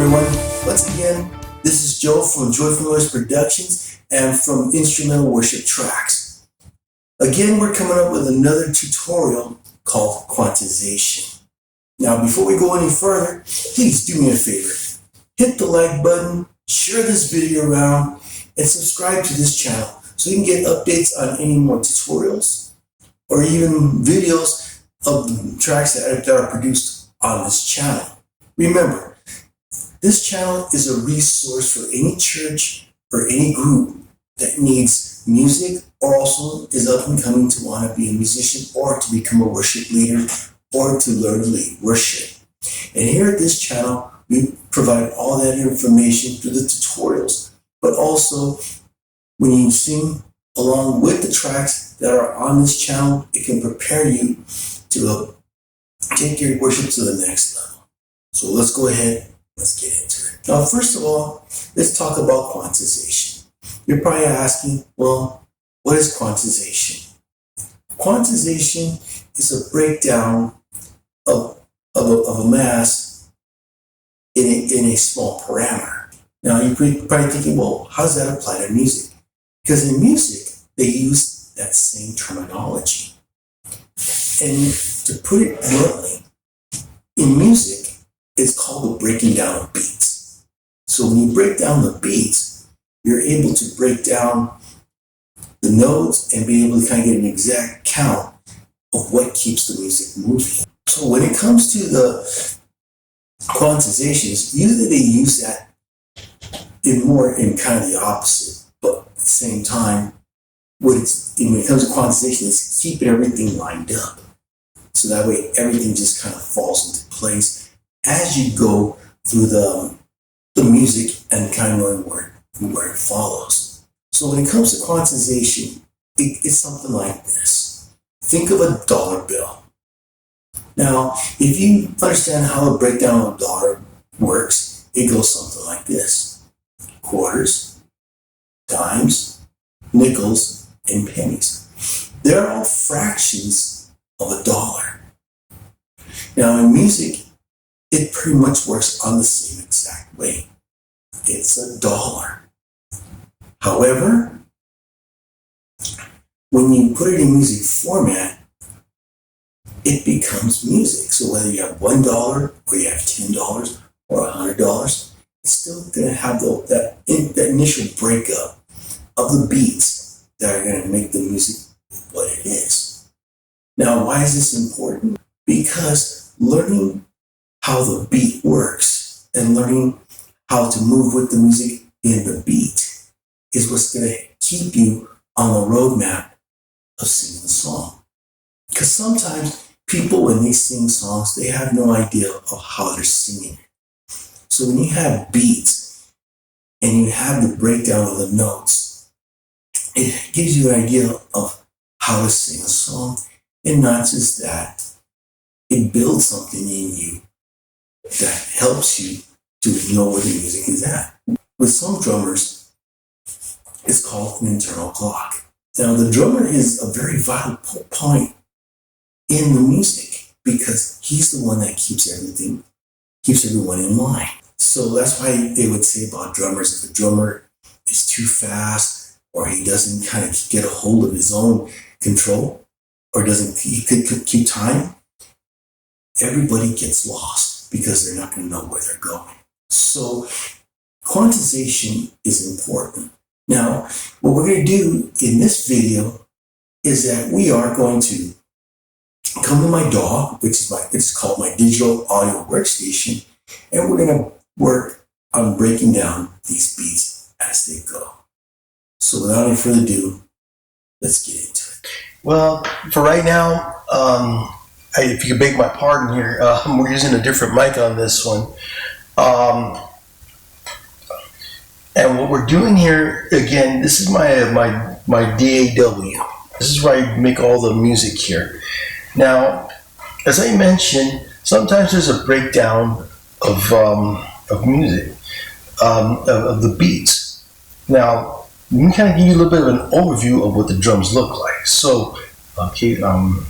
everyone. Once again, this is Joe from Joyful Noise Productions and from Instrumental Worship Tracks. Again, we're coming up with another tutorial called Quantization. Now, before we go any further, please do me a favor. Hit the like button, share this video around, and subscribe to this channel so you can get updates on any more tutorials or even videos of the tracks that are produced on this channel. Remember, this channel is a resource for any church or any group that needs music or also is up and coming to want to be a musician or to become a worship leader or to learn to lead worship. And here at this channel, we provide all that information through the tutorials, but also when you sing along with the tracks that are on this channel, it can prepare you to take your worship to the next level. So let's go ahead, let's get into it. Now, first of all, let's talk about quantization. You're probably asking, well, what is quantization? Quantization is a breakdown of a mass in a small parameter. Now, you're probably thinking, well, how does that apply to music? Because in music, they use that same terminology. And to put it bluntly, in music, it's called the breaking down of beats. So when you break down the beats, you're able to break down the notes and be able to kind of get an exact count of what keeps the music moving. So when it comes to the quantizations, usually they use that in kind of the opposite, but at the same time, when it comes to quantization, it's keeping everything lined up. So that way everything just kind of falls into place as you go through the music and kind of knowing where it follows. So when it comes to quantization, it's something like this. Think of a dollar bill. Now, if you understand how the breakdown of a dollar works, it goes something like this. Quarters, dimes, nickels, and pennies. They're all fractions of a dollar. Now, in music, it pretty much works on the same exact way. It's a dollar. However, when you put it in music format, it becomes music. So whether you have $1 or you have $10 or $100, it's still going to have that initial breakup of the beats that are going to make the music what it is. Now, why is this important? Because learning how the beat works and learning how to move with the music in the beat is what's going to keep you on the roadmap of singing the song. Because sometimes people, when they sing songs, they have no idea of how they're singing. So when you have beats and you have the breakdown of the notes, it gives you an idea of how to sing a song. And not just that, it builds something in you that helps you to know where the music is at. With some drummers, it's called an internal clock. Now, the drummer is a very vital point in the music because he's the one that keeps everyone in line. So that's why they would say about drummers, if a drummer is too fast or he doesn't kind of get a hold of his own control or he could keep time, everybody gets lost because they're not going to know where they're going. So quantization is important. Now, what we're going to do in this video is that we are going to come to my DAW, which is called my digital audio workstation, and we're going to work on breaking down these beats as they go. So without any further ado, let's get into it. Well, for right now, if you could beg my pardon here, we're using a different mic on this one. And what we're doing here, again, this is my DAW. This is where I make all the music here. Now, as I mentioned, sometimes there's a breakdown of music, of the beats. Now, let me kind of give you a little bit of an overview of what the drums look like. So, okay, drum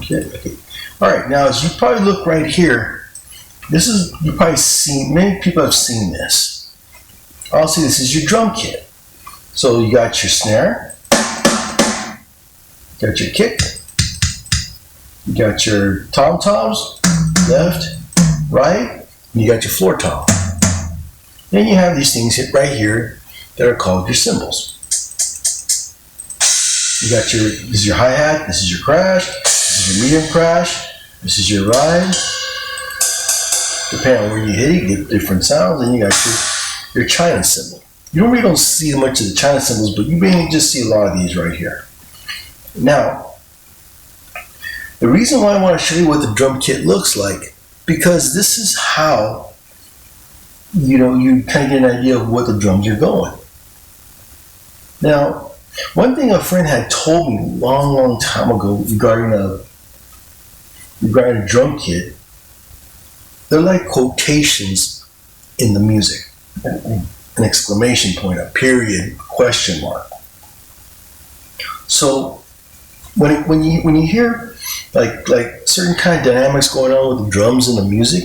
kit, okay. All right, now as you probably look right here, This is, you've probably seen, many people have seen this. Also, this is your drum kit. So you got your snare, got your kick, you got your tom-toms, left, right, and you got your floor tom. Then you have these things right here that are called your cymbals. You got your, this is your hi-hat, this is your crash, this is your medium crash, this is your ride. Depending on where you hit it, you get different sounds, and you got your China cymbal. You really don't see much of the China cymbals, but you mainly just see a lot of these right here. Now, the reason why I want to show you what the drum kit looks like, because this is how, you kind of get an idea of what the drums are going. Now, one thing a friend had told me a long time ago regarding a drum kit, they're like quotations in the music. An exclamation point, a period, question mark. So when you hear like certain kind of dynamics going on with the drums and the music,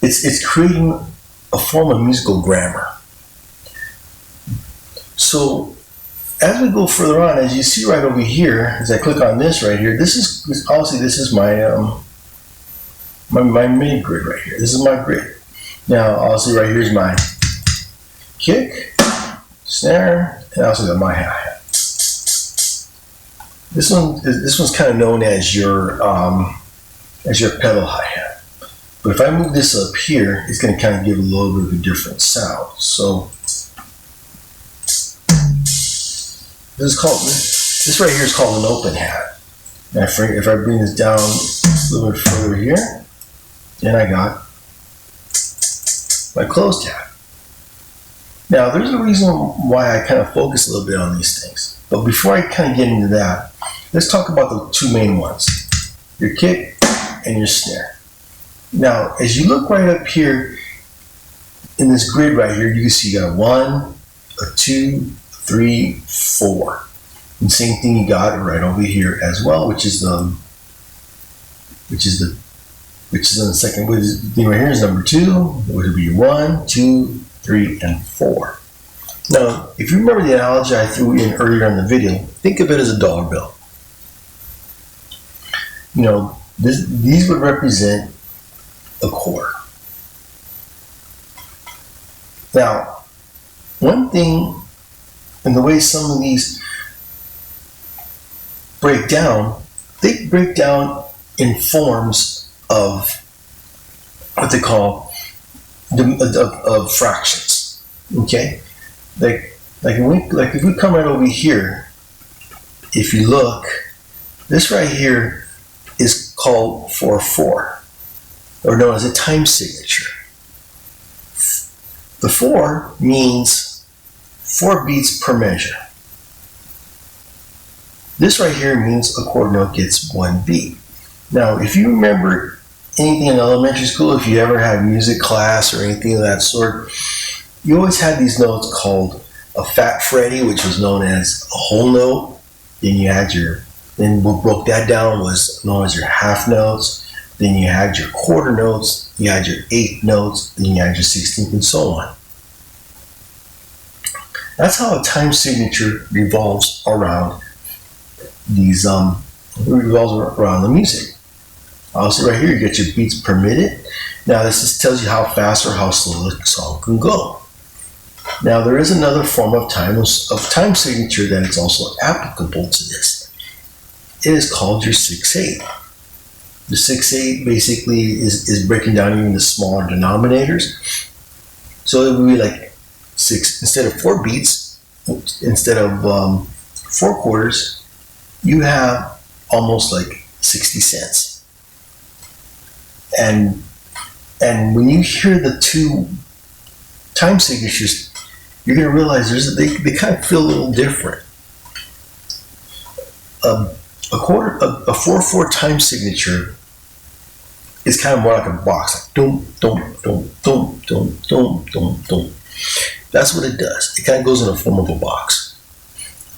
it's creating a form of musical grammar. So as we go further on, as you see right over here, as I click on this right here, this is my my mini grid right here. This is my grid. Now, obviously, right here is my kick, snare, and I also got my hi-hat. This one's kind of known as your pedal hi-hat. But if I move this up here, it's going to kind of give a little bit of a different sound. So this right here is called an open hat. And if I bring this down a little bit further here, then I got my closed hat. Now, there's a reason why I kind of focus a little bit on these things. But before I kind of get into that, let's talk about the two main ones, your kick and your snare. Now, as you look right up here in this grid right here, you can see you got a 1, a 2, 3, 4. And same thing you got right over here as well, which is on the second. Thing right here is number 2, which would be 1, 2, 3, and 4. Now, if you remember the analogy I threw in earlier in the video, think of it as a dollar bill. These would represent a quarter. Now, one thing, and the way some of these break down, they break down in forms of what they call of fractions. Okay, like if we come right over here, if you look, this right here is called 4/4, or known as a time signature. The 4 means 4 beats per measure. This right here means a quarter note gets 1 beat. Now, if you remember anything in elementary school, if you ever had music class or anything of that sort, you always had these notes called a fat Freddy, which was known as a whole note. Then what broke that down was known as your half notes. Then you had your quarter notes, you had your eighth notes, then you had your 16th, and so on. That's how a time signature revolves around these revolves around the music. Also right here you get your beats per minute. Now this just tells you how fast or how slow the song can go. Now there is another form of time signature that is also applicable to this. It is called your 6/8. The 6/8 basically is breaking down even the smaller denominators. So it would be like 6, instead of 4 beats, instead of 4 quarters, you have almost like 60 cents. And when you hear the two time signatures, you're going to realize they kind of feel a little different. A 4/4 time signature is kind of more like a box, like dum dum dum dum dum dum dum dum. That's what it does. It kind of goes in the form of a box,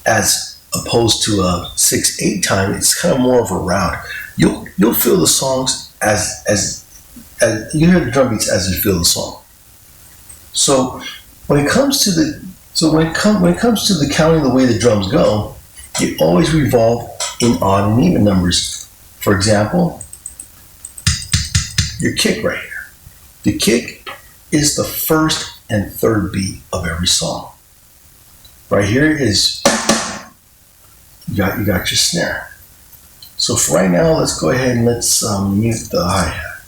as opposed to a 6/8 time. It's kind of more of a round. You'll feel the songs as you hear the drum beats as you feel the song. So when it comes to the counting, the way the drums go, you always revolve in odd and even numbers. For example, your kick right here. The kick is the first and third beat of every song. Right here is you got your snare. So for right now, let's go ahead and let's mute the hi-hat.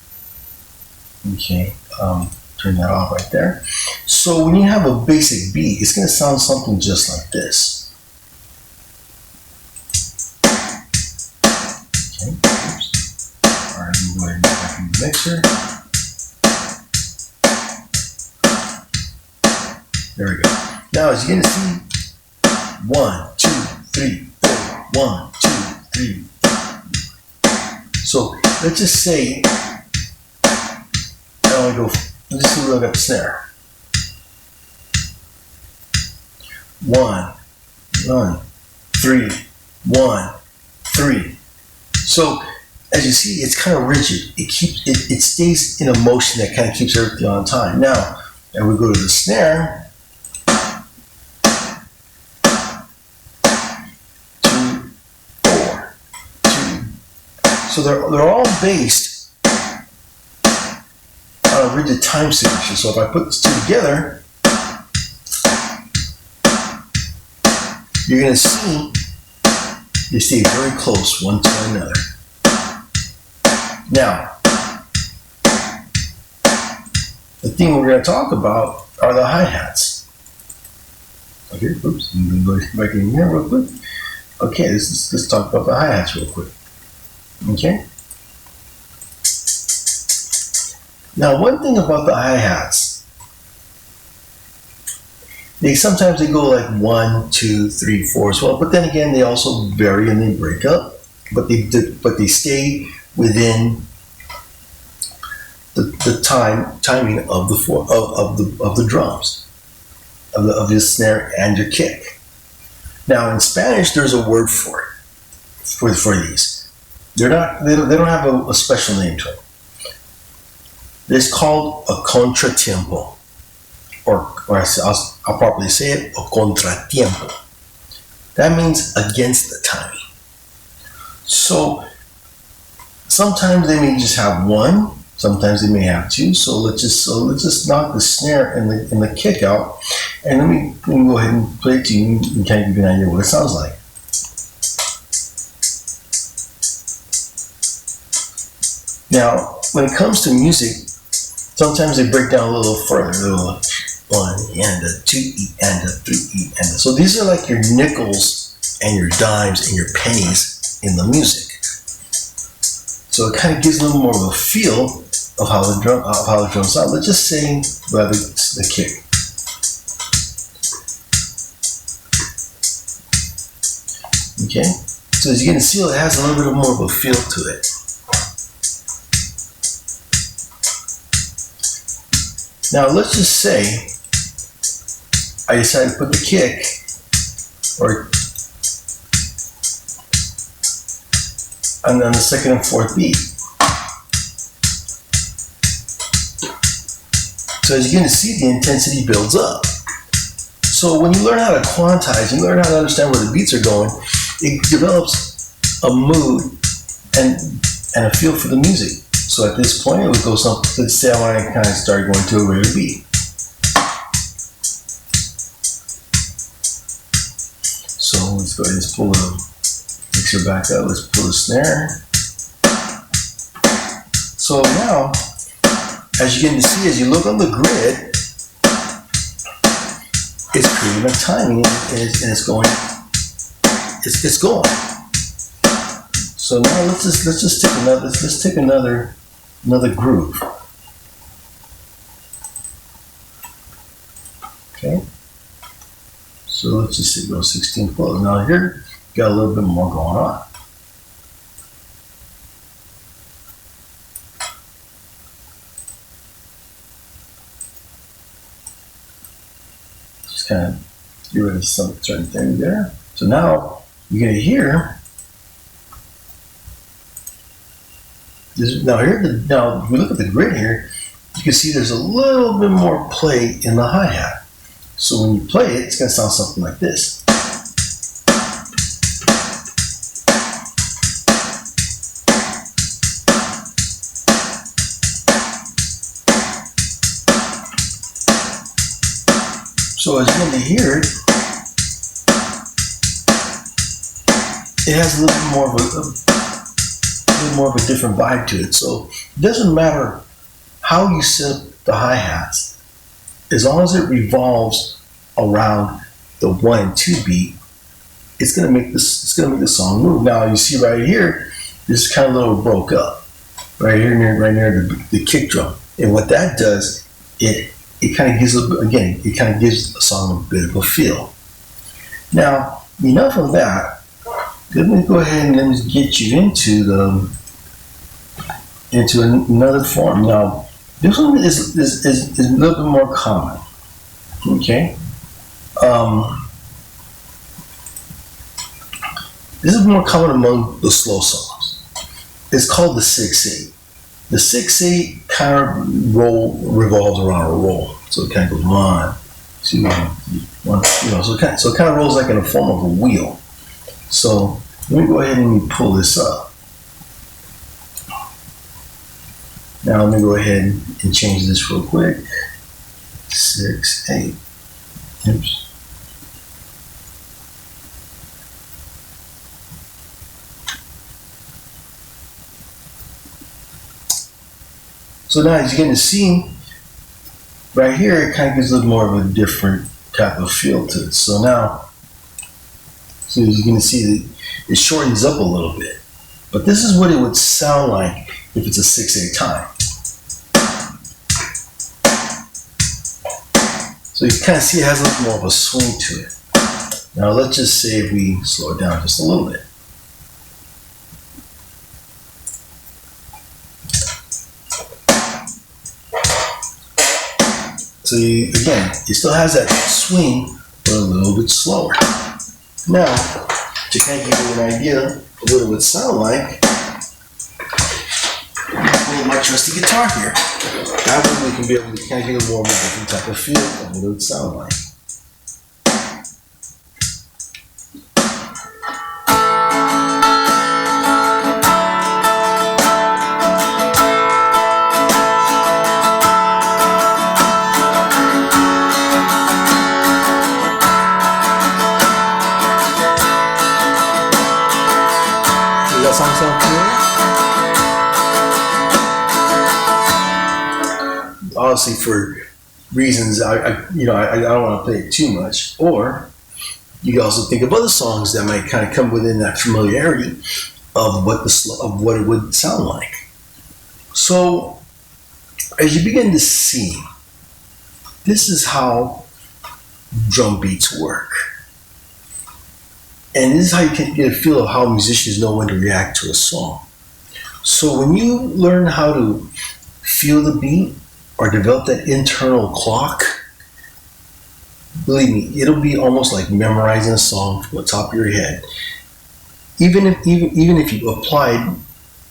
Okay, turn that off right there. So when you have a basic beat, it's going to sound something just like this. Okay, oops. All right, I'm going to go ahead and go back in the mixer. There we go. Now, as you're going to see, 1, 2, 3, 4, 1, 2, 3. So let's just say, let's just look up the snare. 1, 3, 1, 3. So as you see, it's kind of rigid. It stays in a motion that kind of keeps everything on time. Now, and we go to the snare. 2, 4, 2. So they're all based on a rigid time signature. So if I put these two together, you're going to see they stay very close one to another. Now, the thing we're going to talk about are the hi-hats. Okay, oops, I'm going to go back in here real quick. Okay, let's talk about the hi-hats real quick. Okay. Now, one thing about the hi-hats, sometimes they go like 1, 2, 3, 4 as well, but then again, they also vary and they break up, but they stay within the timing of the drums, of the snare and your kick. Now, in Spanish, there's a word for it, for these. They don't have a special name to them. It's called a contratiempo, or I'll properly say it, a contratiempo. That means against the timing. So sometimes they may just have one, sometimes they may have two. So let's just knock the snare and the kick out, and let me go ahead and play it to you and kind of give you an idea what it sounds like. Now, when it comes to music, sometimes they break down a little further. 1 and a 2 E and a 3 E and a. So these are like your nickels and your dimes and your pennies in the music. So it kind of gives a little more of a feel of how the drum sound. Let's just say by the kick. Okay, so as you can see, it has a little bit more of a feel to it. Now let's just say I decide to put the kick on the second and fourth beat. So as you can see, the intensity builds up. So when you learn how to quantize, you learn how to understand where the beats are going, it develops a mood and a feel for the music. So at this point, it would go something. Let's say I want to kind of start going to a regular beat. So let's go ahead and pull the mixer back up. Let's pull the snare. So now, as you can see, as you look on the grid, it's creating a timing and it's going. It's going. So now let's take another groove. Okay. So let's just say go 16 flows. Now here, got a little bit more going on. Just kind of get rid of some certain thing there. So now you're gonna hear Now if we look at the grid here, you can see there's a little bit more play in the hi-hat. So when you play it, it's going to sound something like this. So as you're going to hear it, it has a little bit more of a different vibe to it. So it doesn't matter how you set the hi-hats, as long as it revolves around the 1 and 2 beat, it's gonna make the song move. Now you see right here, this is kind of a little broke up, right near the kick drum, and what that does, it kind of gives a song a bit of a feel. Now enough of that. Let me go ahead and let me get you into another form. Now, this one is a little bit more common. Okay, this is more common among the slow songs. It's called the 6/8. The 6/8 kind of revolves around a roll, so it kind of goes 1, 2, 1. So it kind of rolls like in the form of a wheel. So let me go ahead and pull this up. Now let me go ahead and change this real quick. 6/8. Oops. So now as you're going to see right here, it kind of gives a little more of a different type of feel to it. So now, so as you're going to see that it shortens up a little bit. But this is what it would sound like if it's a 6/8 time. So you kind of see it has a little more of a swing to it. Now let's just say if we slow it down just a little bit. So again, it still has that swing, but a little bit slower. Now, to kind of give you an idea of what it would sound like, pull my trusty guitar here. That way we can be able to kind of get a more of a different type of feel of what it would sound like. Does that song sound familiar? Obviously, for reasons I don't want to play it too much. Or you can also think of other songs that might kind of come within that familiarity of what it would sound like. So as you begin to see, this is how drum beats work. And this is how you can get a feel of how musicians know when to react to a song. So when you learn how to feel the beat or develop that internal clock, believe me, it'll be almost like memorizing a song from the top of your head. Even if you applied,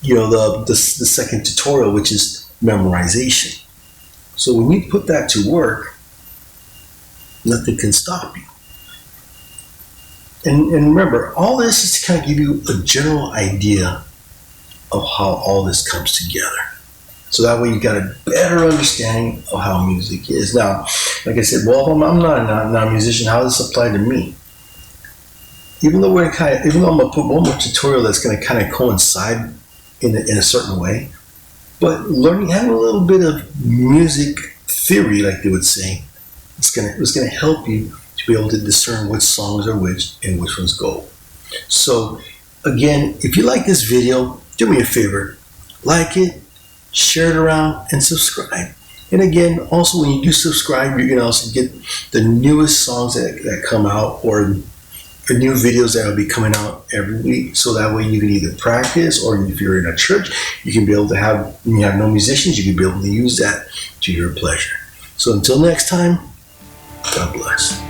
the second tutorial, which is memorization. So when you put that to work, nothing can stop you. And remember, all this is to kind of give you a general idea of how all this comes together. So that way you got a better understanding of how music is. Now, like I said, well, I'm not a musician, how does this apply to me? Even though I'm gonna put one more tutorial that's gonna kind of coincide in a certain way, but having a little bit of music theory, like they would say, it's gonna help you to be able to discern which songs are which and which ones go. So again, if you like this video, do me a favor, like it, share it around, and subscribe. And again, also when you do subscribe, you're gonna also get the newest songs that come out, or new videos that will be coming out every week. So that way you can either practice, or if you're in a church, you can be able to when you have no musicians, you can be able to use that to your pleasure. So until next time, God bless.